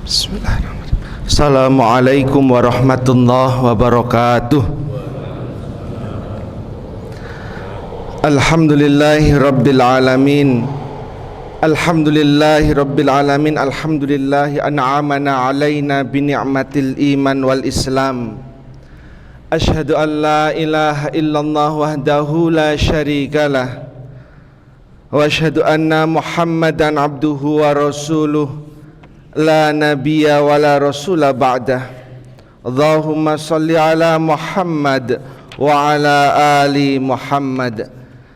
Bismillahirrahmanirrahim. Assalamualaikum warahmatullahi wabarakatuh. Alhamdulillahi rabbil alamin. Alhamdulillahi rabbil alamin. Alhamdulillahi an'amana alaina bi ni'matil iman wal islam. Asyhadu an la ilaha illallah wahdahu la syarikalah. Wa asyhadu anna Muhammadan abduhu wa rasuluh. La nabiyya wa la rasula ba'dah. Allahumma salli ala Muhammad wa ala ali Muhammad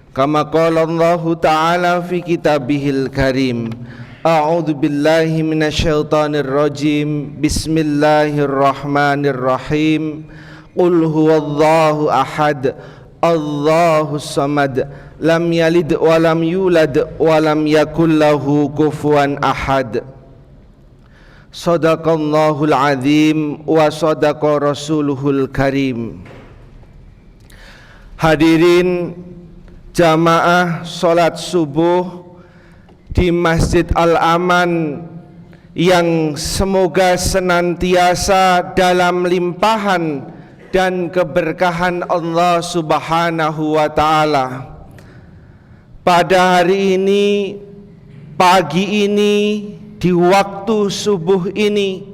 kama qala Allah ta'ala fi kitabihil karim. A'udzu billahi minasyaitonir rajim. Bismillahirrahmanirrahim. Qul huwallahu ahad, Allahus samad, lam yalid wa lam yulad wa lam yakul lahu kufuwan ahad. Sadaqallahul azim wa sadaqa rasuluhul karim. Hadirin jamaah salat subuh di Masjid Al-Aman yang semoga senantiasa dalam limpahan dan keberkahan Allah Subhanahu wa ta'ala. Pada hari ini, pagi ini, di waktu subuh ini,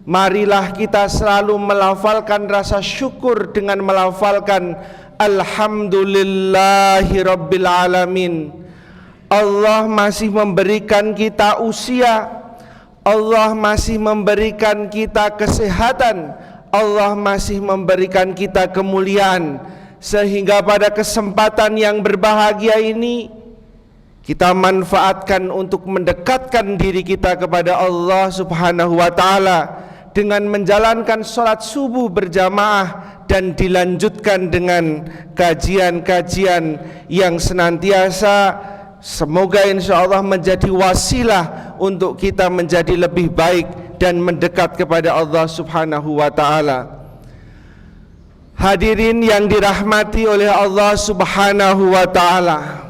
marilah kita selalu melafalkan rasa syukur dengan melafalkan Alhamdulillahi Rabbil Alamin. Allah masih memberikan kita usia, Allah masih memberikan kita kesehatan, Allah masih memberikan kita kemuliaan, sehingga pada kesempatan yang berbahagia ini kita manfaatkan untuk mendekatkan diri kita kepada Allah Subhanahu wa ta'ala dengan menjalankan sholat subuh berjamaah dan dilanjutkan dengan kajian-kajian yang senantiasa semoga insya Allah menjadi wasilah untuk kita menjadi lebih baik dan mendekat kepada Allah Subhanahu wa ta'ala. Hadirin yang dirahmati oleh Allah Subhanahu wa ta'ala,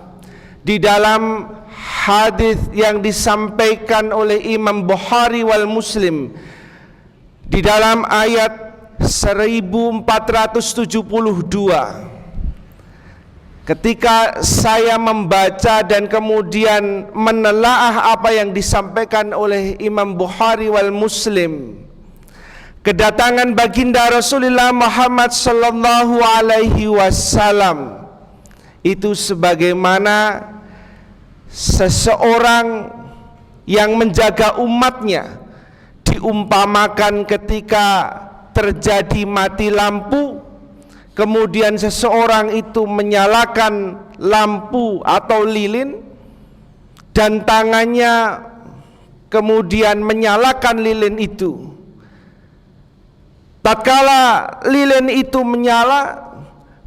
di dalam hadis yang disampaikan oleh Imam Bukhari wal Muslim di dalam ayat 1472, ketika saya membaca dan kemudian menelaah apa yang disampaikan oleh Imam Bukhari wal Muslim, kedatangan baginda Rasulullah Muhammad sallallahu alaihi wasallam itu sebagaimana seseorang yang menjaga umatnya diumpamakan ketika terjadi mati lampu, kemudian seseorang itu menyalakan lampu atau lilin dan tangannya kemudian menyalakan lilin itu. Tatkala lilin itu menyala,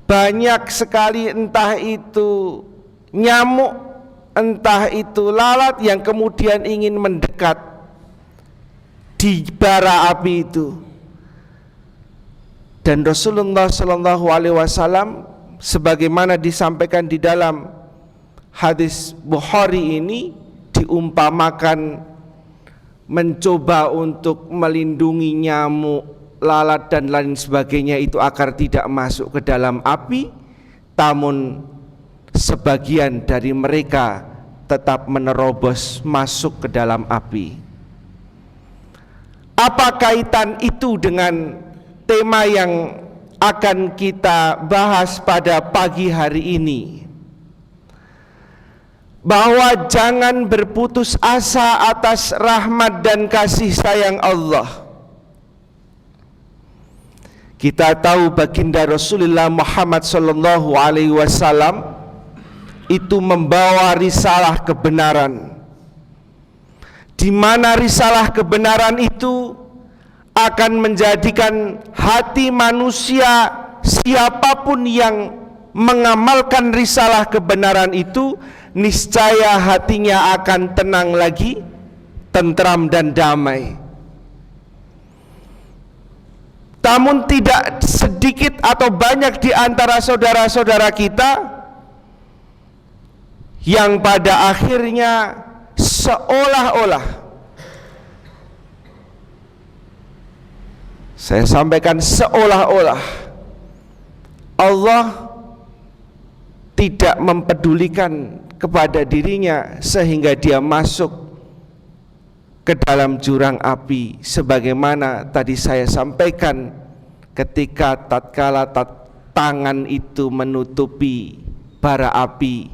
banyak sekali entah itu nyamuk, entah itu lalat yang kemudian ingin mendekat di bara api itu. Dan Rasulullah sallallahu alaihi wasallam sebagaimana disampaikan di dalam hadis Bukhari ini diumpamakan mencoba untuk melindungi nyamuk, lalat dan lain sebagainya itu agar tidak masuk ke dalam api, namun sebagian dari mereka tetap menerobos masuk ke dalam api. Apa kaitan itu dengan tema yang akan kita bahas pada pagi hari ini? Bahwa jangan berputus asa atas rahmat dan kasih sayang Allah. Kita tahu baginda Rasulullah Muhammad sallallahu alaihi wasallam itu membawa risalah kebenaran, di mana risalah kebenaran itu akan menjadikan hati manusia, siapapun yang mengamalkan risalah kebenaran itu, niscaya hatinya akan tenang lagi, tentram dan damai. Namun tidak sedikit atau banyak di antara saudara-saudara kita yang pada akhirnya seolah-olah Saya sampaikan seolah-olah Allah tidak mempedulikan kepada dirinya sehingga dia masuk ke dalam jurang api, sebagaimana tadi saya sampaikan ketika tatkala tangan itu menutupi bara api,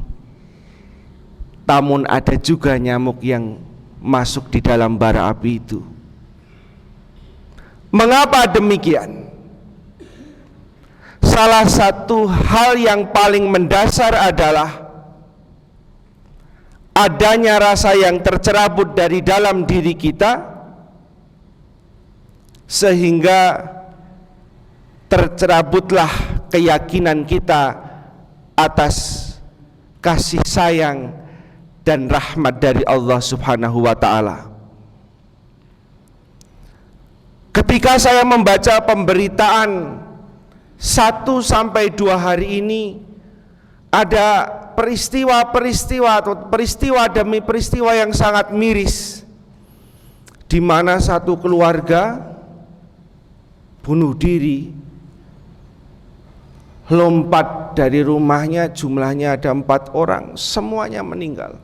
namun ada juga nyamuk yang masuk di dalam bara api itu. Mengapa demikian? Salah satu hal yang paling mendasar adalah adanya rasa yang tercerabut dari dalam diri kita, sehingga tercerabutlah keyakinan kita atas kasih sayang dan rahmat dari Allah Subhanahu wa ta'ala. Ketika saya membaca pemberitaan 1 sampai 2 hari ini, ada peristiwa demi peristiwa yang sangat miris, di mana satu keluarga bunuh diri, lompat dari rumahnya, jumlahnya ada 4 orang, semuanya meninggal.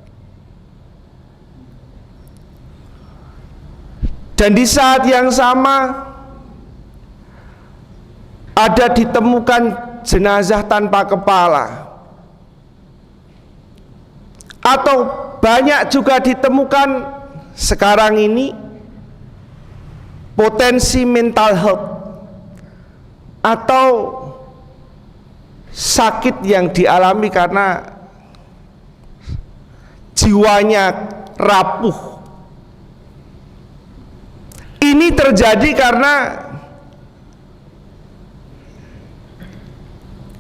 Dan di saat yang sama ada ditemukan jenazah tanpa kepala, atau banyak juga ditemukan sekarang ini potensi mental health atau sakit yang dialami karena jiwanya rapuh. Ini terjadi karena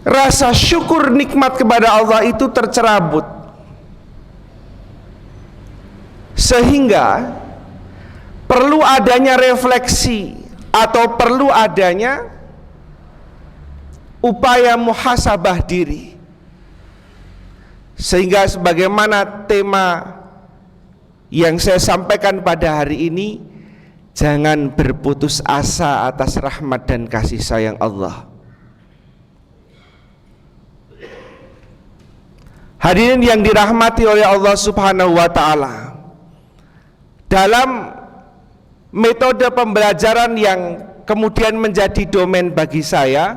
rasa syukur nikmat kepada Allah itu tercerabut, sehingga perlu adanya refleksi atau perlu adanya upaya muhasabah diri. Sehingga sebagaimana tema yang saya sampaikan pada hari ini, jangan berputus asa atas rahmat dan kasih sayang Allah. Hadirin yang dirahmati oleh Allah Subhanahu wa ta'ala, dalam metode pembelajaran yang kemudian menjadi domain bagi saya,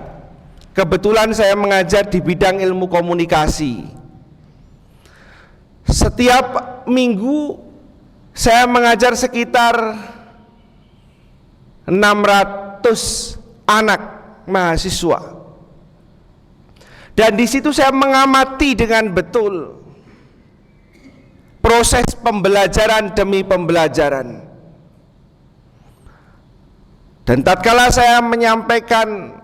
kebetulan saya mengajar di bidang ilmu komunikasi. Setiap minggu saya mengajar sekitar 600 anak mahasiswa. Dan di situ saya mengamati dengan betul proses pembelajaran demi pembelajaran. Dan tatkala saya menyampaikan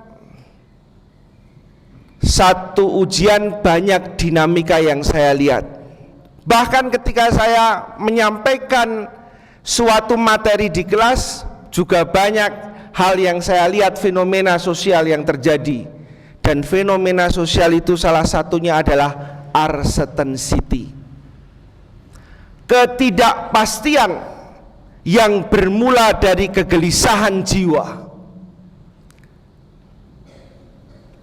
satu ujian, banyak dinamika yang saya lihat. Bahkan ketika saya menyampaikan suatu materi di kelas, juga banyak hal yang saya lihat, fenomena sosial yang terjadi. Dan fenomena sosial itu salah satunya adalah uncertainty, ketidakpastian yang bermula dari kegelisahan jiwa.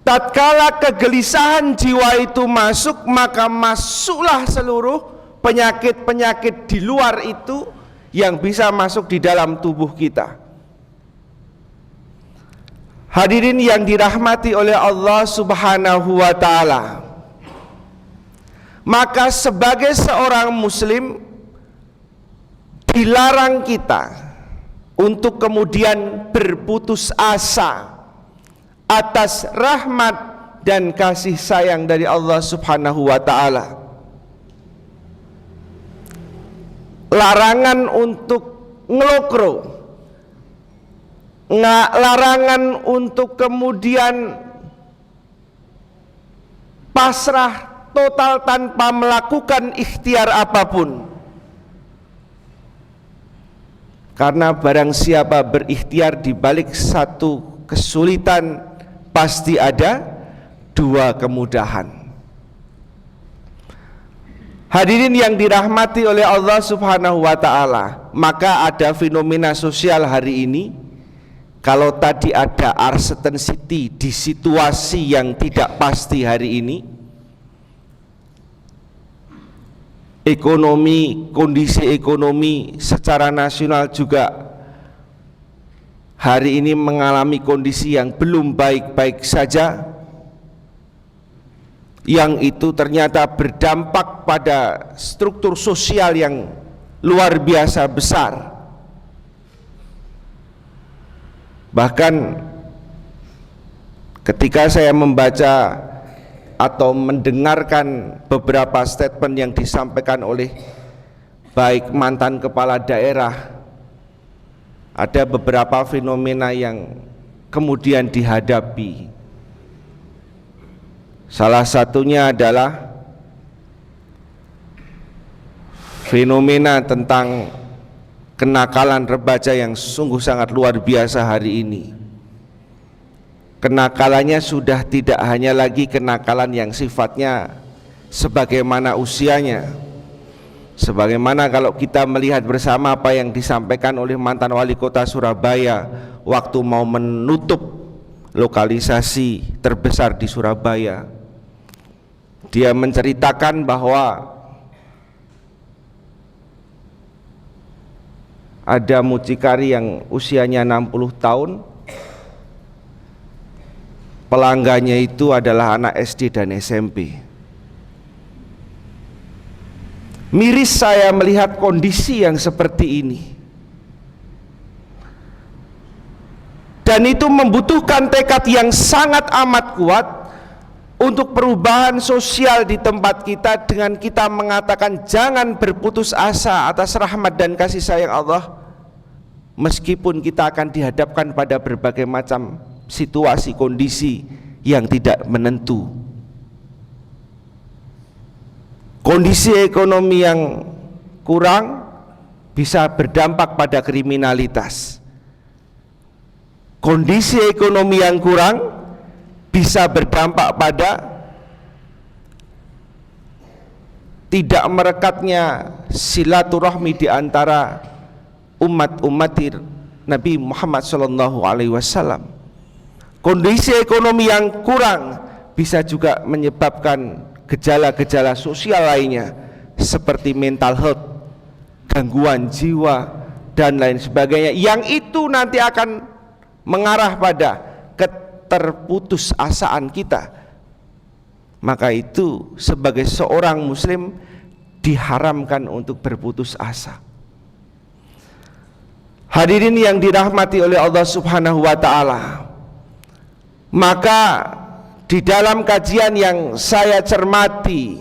Tatkala kegelisahan jiwa itu masuk, maka masuklah seluruh penyakit-penyakit di luar itu yang bisa masuk di dalam tubuh kita. Hadirin yang dirahmati oleh Allah Subhanahu wa ta'ala, maka sebagai seorang muslim dilarang kita untuk kemudian berputus asa atas rahmat dan kasih sayang dari Allah Subhanahu wa ta'ala. Larangan untuk ngelokro, larangan untuk kemudian pasrah total tanpa melakukan ikhtiar apapun. Karena barang siapa berikhtiar di balik satu kesulitan, pasti ada 2 kemudahan. Hadirin yang dirahmati oleh Allah Subhanahu wa ta'ala, maka ada fenomena sosial hari ini Kalau tadi ada uncertainty di situasi yang tidak pasti hari ini, kondisi ekonomi secara nasional juga hari ini mengalami kondisi yang belum baik-baik saja, yang itu ternyata berdampak pada struktur sosial yang luar biasa besar. Bahkan ketika saya membaca atau mendengarkan beberapa statement yang disampaikan oleh baik mantan kepala daerah, ada beberapa fenomena yang kemudian dihadapi. Salah satunya adalah fenomena tentang kenakalan remaja yang sungguh sangat luar biasa hari ini. Kenakalannya sudah tidak hanya lagi kenakalan yang sifatnya sebagaimana usianya. Sebagaimana kalau kita melihat bersama apa yang disampaikan oleh mantan wali kota Surabaya waktu mau menutup lokalisasi terbesar di Surabaya. Dia menceritakan bahwa ada mucikari yang usianya 60 tahun, pelanggannya itu adalah anak SD dan SMP. Miris saya melihat kondisi yang seperti ini, dan itu membutuhkan tekad yang sangat amat kuat untuk perubahan sosial di tempat kita, dengan kita mengatakan jangan berputus asa atas rahmat dan kasih sayang Allah, meskipun kita akan dihadapkan pada berbagai macam situasi kondisi yang tidak menentu. Kondisi ekonomi yang kurang bisa berdampak pada kriminalitas. Kondisi ekonomi yang kurang bisa berdampak pada tidak merekatnya silaturahmi di antara umat-umat Nabi Muhammad SAW. Kondisi ekonomi yang kurang bisa juga menyebabkan gejala-gejala sosial lainnya seperti mental health, gangguan jiwa dan lain sebagainya, yang itu nanti akan mengarah pada keterputusasaan kita. Maka itu sebagai seorang muslim diharamkan untuk berputus asa. Hadirin yang dirahmati oleh Allah Subhanahu wa taala, maka di dalam kajian yang saya cermati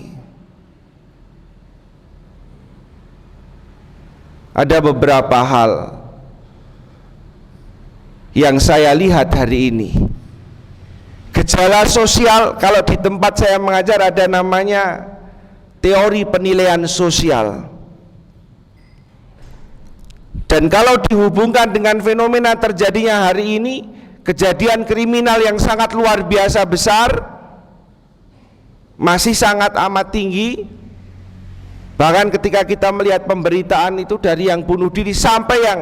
ada beberapa hal yang saya lihat hari ini. Gejala sosial, kalau di tempat saya mengajar ada namanya teori penilaian sosial. Dan kalau dihubungkan dengan fenomena terjadinya hari ini, kejadian kriminal yang sangat luar biasa besar, masih sangat amat tinggi. Bahkan ketika kita melihat pemberitaan itu dari yang bunuh diri sampai yang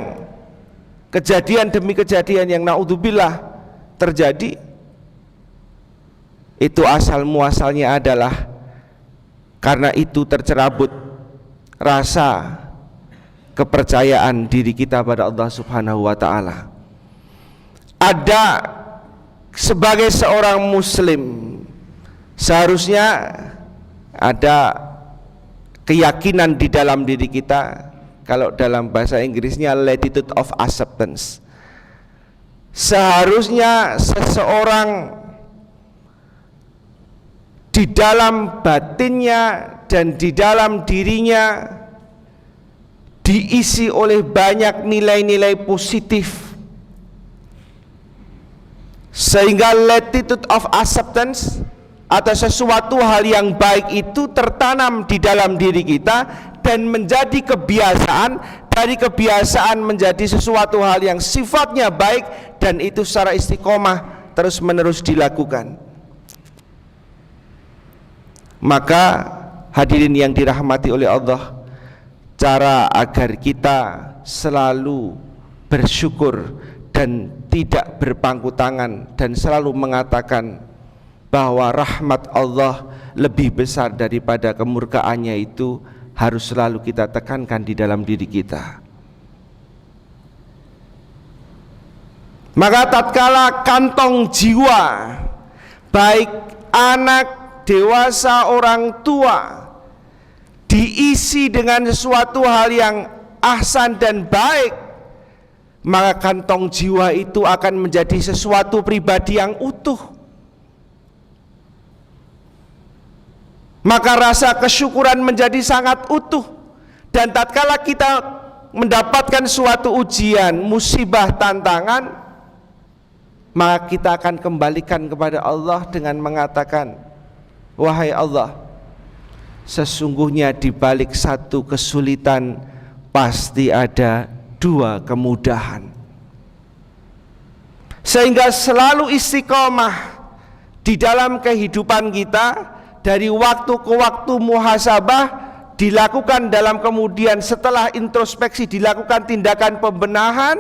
kejadian demi kejadian yang naudzubillah terjadi, itu asal muasalnya adalah karena itu tercerabut rasa kepercayaan diri kita pada Allah Subhanahu wa taala. Ada sebagai seorang muslim seharusnya ada keyakinan di dalam diri kita, kalau dalam bahasa Inggrisnya latitude of acceptance. Seharusnya seseorang di dalam batinnya dan di dalam dirinya diisi oleh banyak nilai-nilai positif, sehingga latitude of acceptance atau sesuatu hal yang baik itu tertanam di dalam diri kita dan menjadi kebiasaan, dari kebiasaan menjadi sesuatu hal yang sifatnya baik, dan itu secara istiqomah terus menerus dilakukan. Maka hadirin yang dirahmati oleh Allah, cara agar kita selalu bersyukur dan tidak berpangku tangan dan selalu mengatakan bahwa rahmat Allah lebih besar daripada kemurkaannya, itu harus selalu kita tekankan di dalam diri kita. Maka tatkala kantong jiwa baik anak, dewasa, orang tua diisi dengan sesuatu hal yang ahsan dan baik, maka kantong jiwa itu akan menjadi sesuatu pribadi yang utuh. Maka rasa kesyukuran menjadi sangat utuh. Dan tatkala kita mendapatkan suatu ujian, musibah, tantangan, maka kita akan kembalikan kepada Allah dengan mengatakan, wahai Allah, sesungguhnya di balik satu kesulitan pasti ada dua kemudahan. Sehingga selalu istiqomah di dalam kehidupan kita, dari waktu ke waktu muhasabah dilakukan, dalam kemudian setelah introspeksi dilakukan tindakan pembenahan,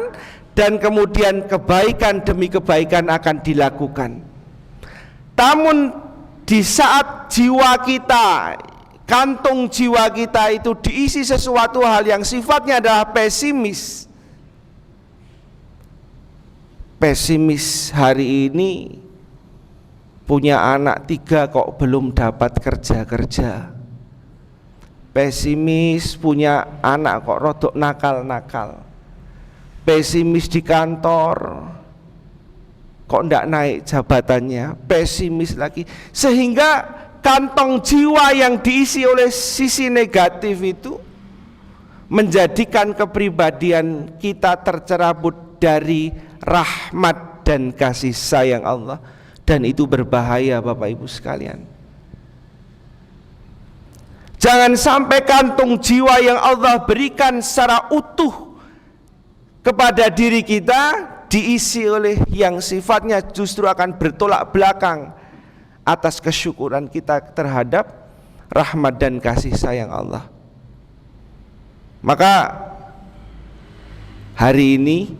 dan kemudian kebaikan demi kebaikan akan dilakukan. Namun di saat jiwa kita, kantung jiwa kita itu diisi sesuatu hal yang sifatnya adalah pesimis. Pesimis hari ini punya anak 3 kok belum dapat kerja-kerja. Pesimis punya anak kok rodok nakal-nakal. Pesimis di kantor kok ndak naik jabatannya. Pesimis lagi. Sehingga kantong jiwa yang diisi oleh sisi negatif itu menjadikan kepribadian kita tercerabut dari rahmat dan kasih sayang Allah, dan itu berbahaya Bapak Ibu sekalian. Jangan sampai kantung jiwa yang Allah berikan secara utuh kepada diri kita diisi oleh yang sifatnya justru akan bertolak belakang atas kesyukuran kita terhadap rahmat dan kasih sayang Allah. Maka hari ini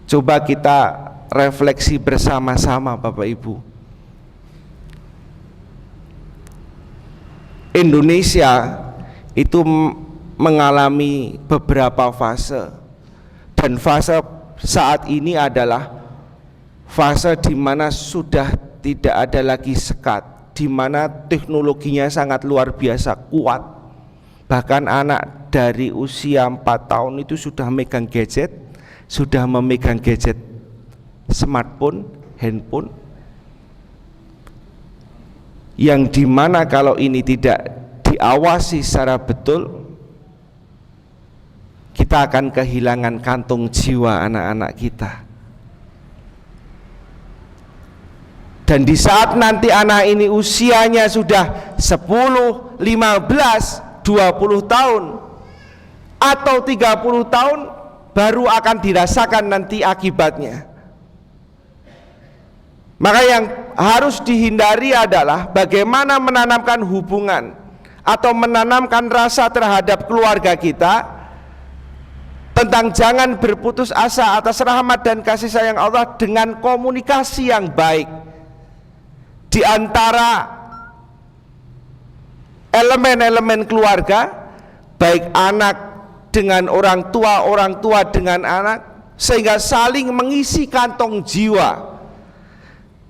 coba kita refleksi bersama-sama Bapak Ibu. Indonesia itu mengalami beberapa fase, dan fase saat ini adalah fase di mana sudah tidak ada lagi sekat, di mana teknologinya sangat luar biasa kuat. Bahkan anak dari usia 4 tahun itu sudah megang gadget, sudah memegang gadget smartphone, handphone, yang dimana kalau ini tidak diawasi secara betul, kita akan kehilangan kantung jiwa anak-anak kita. Dan di saat nanti anak ini usianya sudah 10, 15, 20 tahun atau 30 tahun, baru akan dirasakan nanti akibatnya. Maka yang harus dihindari adalah bagaimana menanamkan hubungan atau menanamkan rasa terhadap keluarga kita, tentang jangan berputus asa atas rahmat dan kasih sayang Allah dengan komunikasi yang baik di antara elemen-elemen keluarga, baik anak dengan orang tua dengan anak, sehingga saling mengisi kantong jiwa.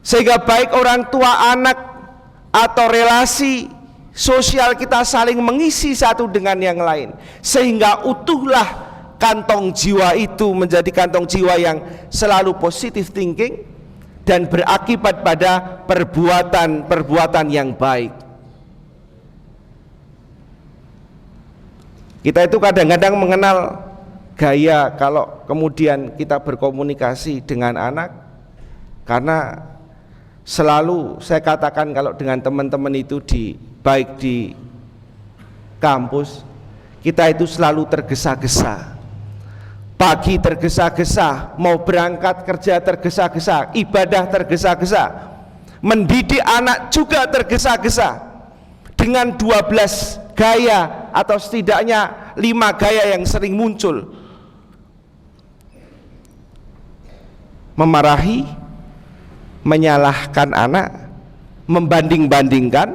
Sehingga baik orang tua anak atau relasi sosial kita saling mengisi satu dengan yang lain, sehingga utuhlah kantong jiwa itu menjadi kantong jiwa yang selalu positive thinking dan berakibat pada perbuatan yang baik. Kita itu kadang-kadang mengenal gaya kalau kemudian kita berkomunikasi dengan anak, karena selalu saya katakan kalau dengan teman-teman itu baik di kampus, kita itu selalu tergesa-gesa. Pagi tergesa-gesa, mau berangkat kerja tergesa-gesa, ibadah tergesa-gesa, mendidik anak juga tergesa-gesa dengan 12 gaya atau setidaknya 5 gaya yang sering muncul. memarahi, menyalahkan anak, membanding-bandingkan.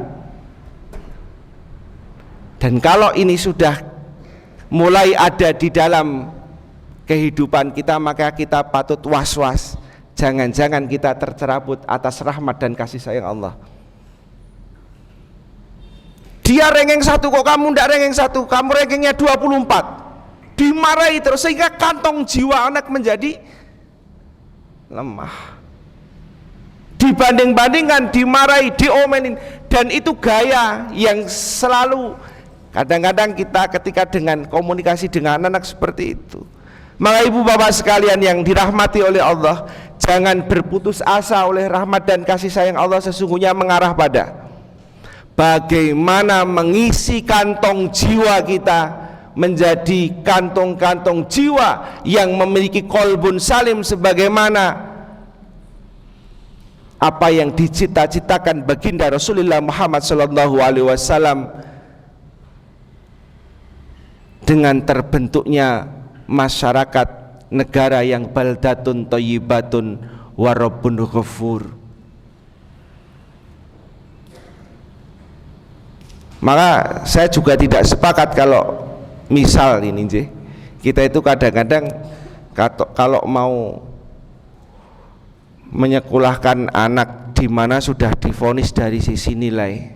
Dan kalau ini sudah mulai ada di dalam kehidupan kita, maka kita patut was-was, jangan-jangan kita tercerabut atas rahmat dan kasih sayang Allah. Dia ranking 1 kok kamu ndak ranking 1, kamu rankingnya 24. Dimarahi terus sehingga kantong jiwa anak menjadi lemah. Dibanding-bandingkan, dimarahi, diomenin, dan itu gaya yang selalu kadang-kadang kita ketika dengan komunikasi dengan anak seperti itu. Maka ibu bapak sekalian yang dirahmati oleh Allah, jangan berputus asa oleh rahmat dan kasih sayang Allah, sesungguhnya mengarah pada bagaimana mengisi kantong jiwa kita menjadi kantong-kantong jiwa yang memiliki qalbun salim, sebagaimana apa yang dicita-citakan baginda Rasulullah Muhammad SAW dengan terbentuknya masyarakat negara yang baldatun thayyibatun wa rabbun ghafur. Maka saya juga tidak sepakat kalau misal ini kita itu kadang-kadang kalau mau menyekolahkan anak di mana sudah divonis dari sisi nilai,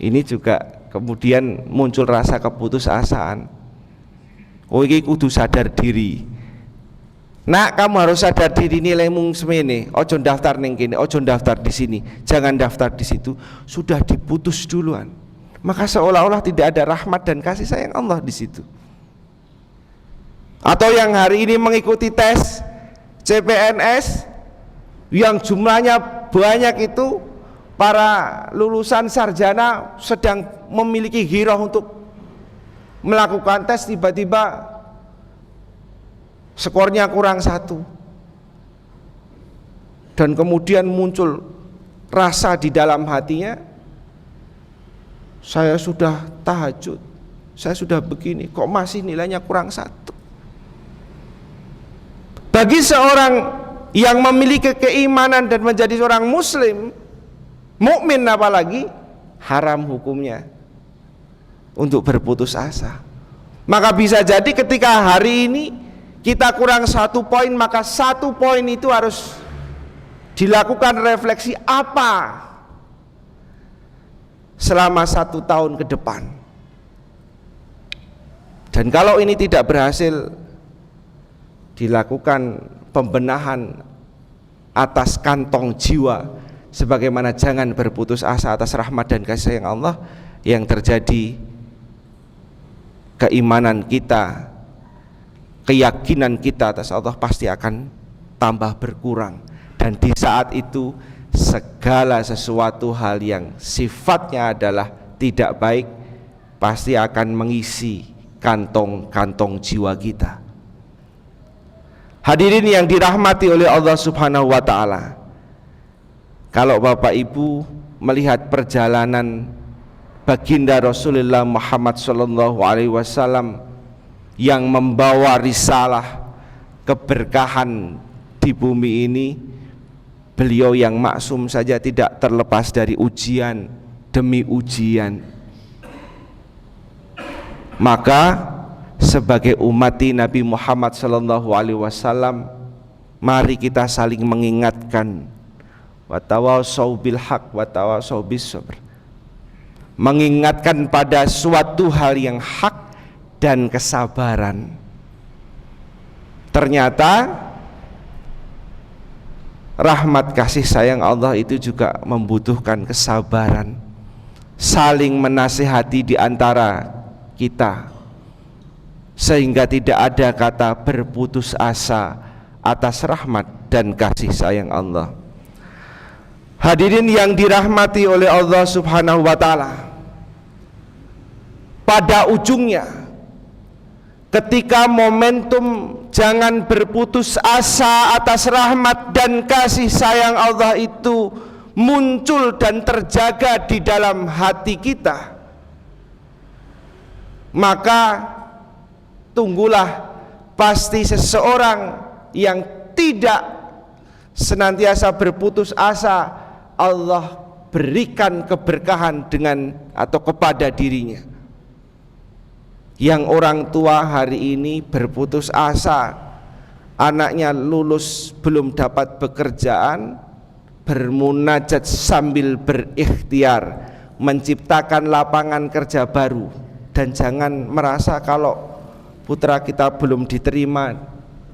ini juga kemudian muncul rasa keputusasaan. Oh ini kudu sadar diri. Nak, kamu harus sadar diri, nilaimu semene, ojo daftar ning kene, ojo daftar di sini, jangan daftar di situ. Sudah diputus duluan. Maka seolah-olah tidak ada rahmat dan kasih sayang Allah di situ. Atau yang hari ini mengikuti tes CPNS yang jumlahnya banyak, itu para lulusan sarjana sedang memiliki ghirah untuk melakukan tes, tiba-tiba skornya kurang 1, dan kemudian muncul rasa di dalam hatinya, saya sudah tahajud, saya sudah begini, kok masih nilainya kurang 1. Bagi seorang yang memiliki keimanan dan menjadi seorang muslim, mukmin apalagi, haram hukumnya untuk berputus asa. Maka bisa jadi ketika hari ini kita kurang 1 poin, maka 1 poin itu harus dilakukan refleksi apa selama 1 tahun ke depan. Dan kalau ini tidak berhasil dilakukan pembenahan atas kantong jiwa, sebagaimana jangan berputus asa atas rahmat dan kasih sayang Allah, yang terjadi keimanan kita, keyakinan kita atas Allah pasti akan tambah berkurang. Dan di saat itu segala sesuatu hal yang sifatnya adalah tidak baik pasti akan mengisi kantong-kantong jiwa kita. Hadirin yang dirahmati oleh Allah Subhanahu wa taala, kalau Bapak Ibu melihat perjalanan baginda Rasulullah Muhammad sallallahu alaihi wasallam yang membawa risalah keberkahan di bumi ini, beliau yang maksum saja tidak terlepas dari ujian demi ujian. Maka sebagai umati Nabi Muhammad sallallahu alaihi wasallam, mari kita saling mengingatkan, wa tawasau bil haq wa tawasau bis sabr, mengingatkan pada suatu hal yang hak dan kesabaran. Ternyata rahmat kasih sayang Allah itu juga membutuhkan kesabaran, saling menasihati di antara kita, sehingga tidak ada kata berputus asa atas rahmat dan kasih sayang Allah. Hadirin yang dirahmati oleh Allah Subhanahu wa taala, pada ujungnya ketika momentum jangan berputus asa atas rahmat dan kasih sayang Allah itu muncul dan terjaga di dalam hati kita, maka tunggulah, pasti seseorang yang tidak senantiasa berputus asa, Allah berikan keberkahan dengan atau kepada dirinya. Yang orang tua hari ini berputus asa, anaknya lulus belum dapat pekerjaan, bermunajat sambil berikhtiar menciptakan lapangan kerja baru. Dan jangan merasa kalau putra kita belum diterima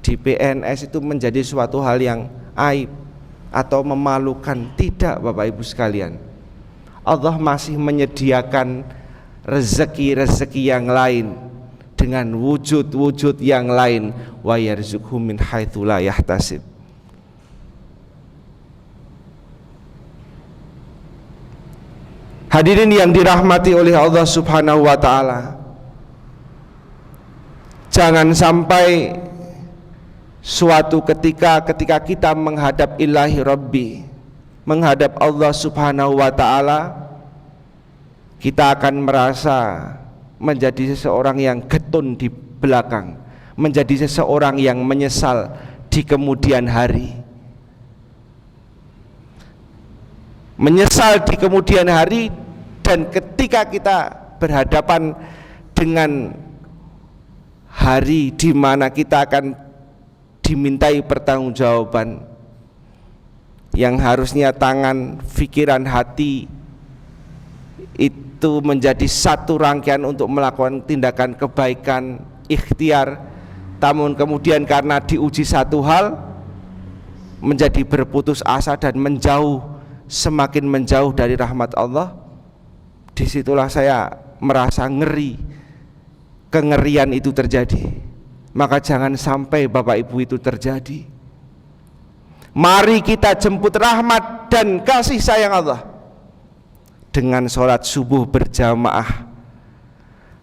di PNS itu menjadi suatu hal yang aib atau memalukan. Tidak, Bapak Ibu sekalian, Allah masih menyediakan rezeki-rezeki yang lain dengan wujud-wujud yang lain. Wa yarzuqhu min haitsu la yahtasib. Hadirin yang dirahmati oleh Allah Subhanahu wa taala, jangan sampai suatu ketika kita menghadap ilahi Rabbi, menghadap Allah Subhanahu wa taala, kita akan merasa menjadi seseorang yang getun di belakang, menjadi seseorang yang menyesal di kemudian hari. Menyesal di kemudian hari, dan ketika kita berhadapan dengan hari di mana kita akan dimintai pertanggungjawaban, yang harusnya tangan, pikiran, hati itu menjadi satu rangkaian untuk melakukan tindakan kebaikan, ikhtiar, namun kemudian karena diuji satu hal menjadi berputus asa dan menjauh, semakin menjauh dari rahmat Allah. Disitulah saya merasa ngeri, kengerian itu terjadi. Maka jangan sampai Bapak Ibu itu terjadi. Mari kita jemput rahmat dan kasih sayang Allah dengan sholat subuh berjamaah.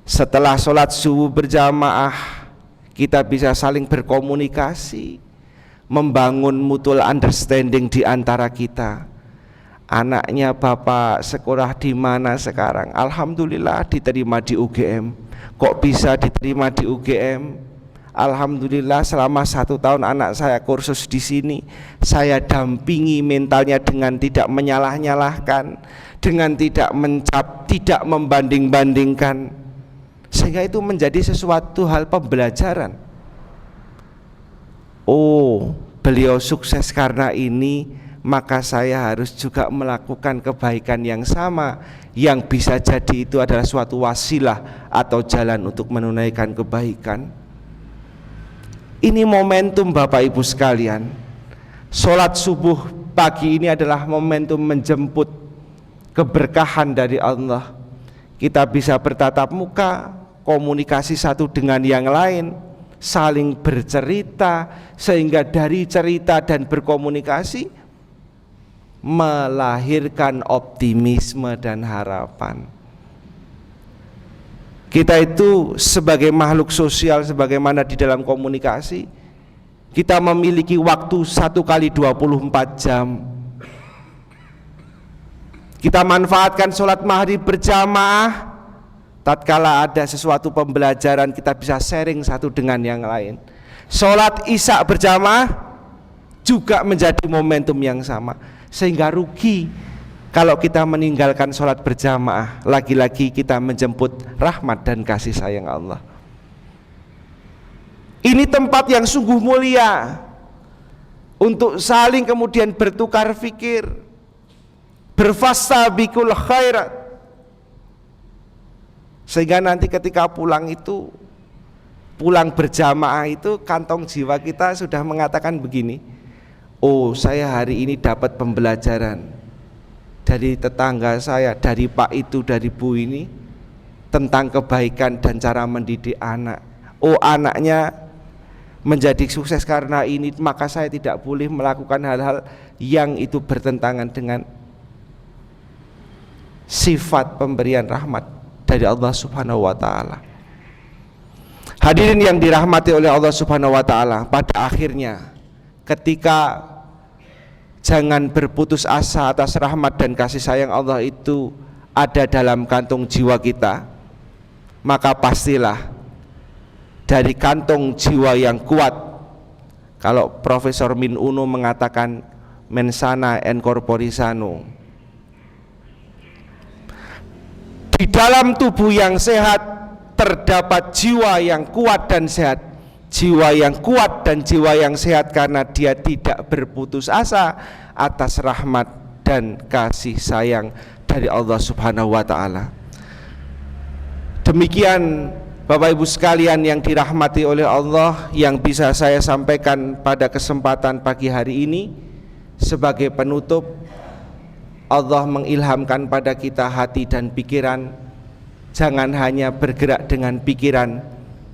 Setelah sholat subuh berjamaah, kita bisa saling berkomunikasi, membangun mutual understanding di antara kita. Anaknya Bapak sekolah di mana sekarang? Alhamdulillah diterima di UGM. Kok bisa diterima di UGM? Alhamdulillah selama 1 tahun anak saya kursus di sini, saya dampingi mentalnya dengan tidak menyalah-nyalahkan, dengan tidak tidak membanding-bandingkan, sehingga itu menjadi sesuatu hal pembelajaran. Oh, beliau sukses karena ini, maka saya harus juga melakukan kebaikan yang sama, yang bisa jadi itu adalah suatu wasilah atau jalan untuk menunaikan kebaikan. Ini momentum Bapak Ibu sekalian. Sholat subuh pagi ini adalah momentum menjemput keberkahan dari Allah. Kita bisa bertatap muka, komunikasi satu dengan yang lain, saling bercerita, sehingga dari cerita dan berkomunikasi melahirkan optimisme dan harapan. Kita itu sebagai makhluk sosial, sebagaimana di dalam komunikasi, kita memiliki waktu 1 kali 24 jam. Kita manfaatkan sholat maghrib berjamaah, tatkala ada sesuatu pembelajaran kita bisa sharing satu dengan yang lain. Sholat isya berjamaah juga menjadi momentum yang sama. Sehingga rugi kalau kita meninggalkan sholat berjamaah. Lagi-lagi kita menjemput rahmat dan kasih sayang Allah. Ini tempat yang sungguh mulia untuk saling kemudian bertukar fikir, berfastabiqul khairat, sehingga nanti ketika pulang berjamaah itu, kantong jiwa kita sudah mengatakan begini, oh, saya hari ini dapat pembelajaran dari tetangga saya, dari Pak itu, dari Bu ini, tentang kebaikan dan cara mendidik anak. Oh, anaknya menjadi sukses karena ini, maka saya tidak boleh melakukan hal-hal yang itu bertentangan dengan sifat pemberian rahmat dari Allah Subhanahu wa ta'ala. Hadirin yang dirahmati oleh Allah Subhanahu wa ta'ala, pada akhirnya ketika jangan berputus asa atas rahmat dan kasih sayang Allah itu ada dalam kantong jiwa kita, maka pastilah dari kantong jiwa yang kuat, Kalau Profesor Min Uno mengatakan mensana en corpore sano. Di dalam tubuh yang sehat terdapat jiwa yang kuat dan sehat. Jiwa yang kuat dan jiwa yang sehat karena dia tidak berputus asa atas rahmat dan kasih sayang dari Allah Subhanahu wa taala. Demikian Bapak Ibu sekalian yang dirahmati oleh Allah yang bisa saya sampaikan pada kesempatan pagi hari ini. Sebagai penutup, Allah mengilhamkan pada kita hati dan pikiran. Jangan hanya bergerak dengan pikiran,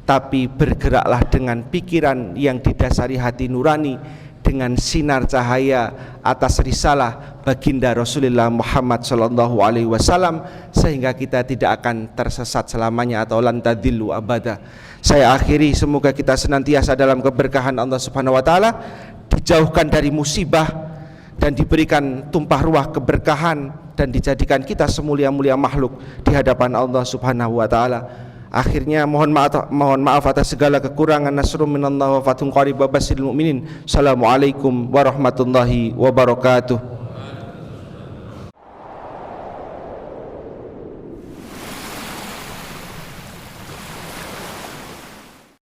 tapi bergeraklah dengan pikiran yang didasari hati nurani, dengan sinar cahaya atas risalah baginda Rasulullah Muhammad SAW, sehingga kita tidak akan tersesat selamanya atau lan tadillu abada. Saya akhiri, semoga kita senantiasa dalam keberkahan Allah Subhanahu wa taala, dijauhkan dari musibah dan diberikan tumpah ruah keberkahan, dan dijadikan kita semulia-mulia makhluk di hadapan Allah Subhanahu wa taala. Akhirnya mohon maaf atas segala kekurangan. Nasrun minallah wa fathun qarib wa basyiril mu'minin. Assalamualaikum warahmatullahi wabarakatuh.